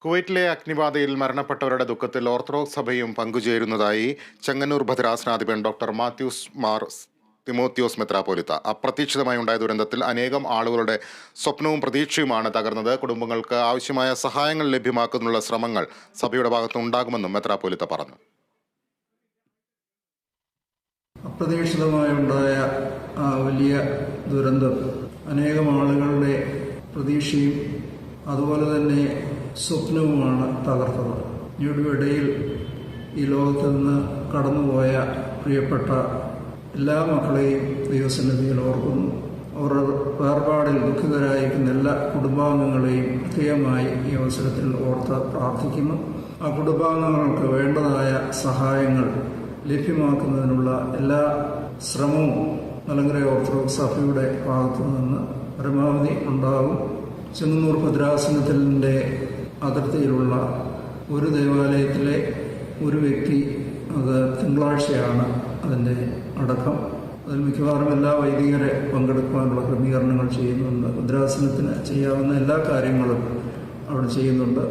കുവൈറ്റിലെ അഗ്നിബാധയിൽ മരണപ്പെട്ടവരുടെ ദുഃഖത്തിൽ ഓർത്തഡോക്സ് സഭയും പങ്കുചേരുന്നതായി ചെങ്ങന്നൂർ ഭദ്രാസനാധിപൻ ഡോക്ടർ മാത്യൂസ് മാർ തിമോത്തിയോസ് മെത്രാപ്പോലിത്ത. അപ്രതീക്ഷിതമായി ഉണ്ടായ ദുരന്തത്തിൽ അനേകം ആളുകളുടെ സ്വപ്നവും പ്രതീക്ഷയുമാണ് തകർന്നത്. കുടുംബങ്ങൾക്ക് ആവശ്യമായ സഹായങ്ങൾ ലഭ്യമാക്കുന്നതിനുള്ള ശ്രമങ്ങൾ സഭയുടെ ഭാഗത്തുനിന്നുണ്ടാകുമെന്നും മെത്രാപ്പോലിത്ത പറഞ്ഞു. അപ്രതീക്ഷിതമായുണ്ടായ വലിയ ദുരന്തം അനേകം ആളുകളുടെ പ്രതീക്ഷയും അതുപോലെ തന്നെ സ്വപ്നവുമാണ് തകർത്തത്. ഇടയിൽ ഈ ലോകത്ത് നിന്ന് കടന്നുപോയ പ്രിയപ്പെട്ട എല്ലാ മക്കളെയും ദൈവസന്നിധിയിൽ ഓർക്കുന്നു. അവരുടെ വേർപാടിൽ ദുഃഖിതരായിരിക്കുന്ന എല്ലാ കുടുംബാംഗങ്ങളെയും പ്രത്യേകമായി ഈ അവസരത്തിൽ ഓർത്ത് പ്രാർത്ഥിക്കുന്നു. ആ കുടുംബാംഗങ്ങൾക്ക് വേണ്ടതായ സഹായങ്ങൾ ലഭ്യമാക്കുന്നതിനുള്ള എല്ലാ ശ്രമവും മലങ്കര ഓർത്തഡോക്സ് സഭയുടെ ഭാഗത്തു നിന്ന് പരമാവധി ഉണ്ടാകും. ചെങ്ങന്നൂർ ഭദ്രാസനത്തിൻ്റെ അതിർത്തിയിലുള്ള ഒരു ദേവാലയത്തിലെ ഒരു വ്യക്തി, അത് തിങ്കളാഴ്ചയാണ് അതിൻ്റെ അടക്കം. അതിൽ മിക്കവാറും എല്ലാ വൈദികരെ പങ്കെടുക്കുവാനുള്ള ക്രമീകരണങ്ങൾ ചെയ്യുന്നുണ്ട്. ഭദ്രാസനത്തിന് ചെയ്യാവുന്ന എല്ലാ കാര്യങ്ങളും അവിടെ ചെയ്യുന്നുണ്ട്.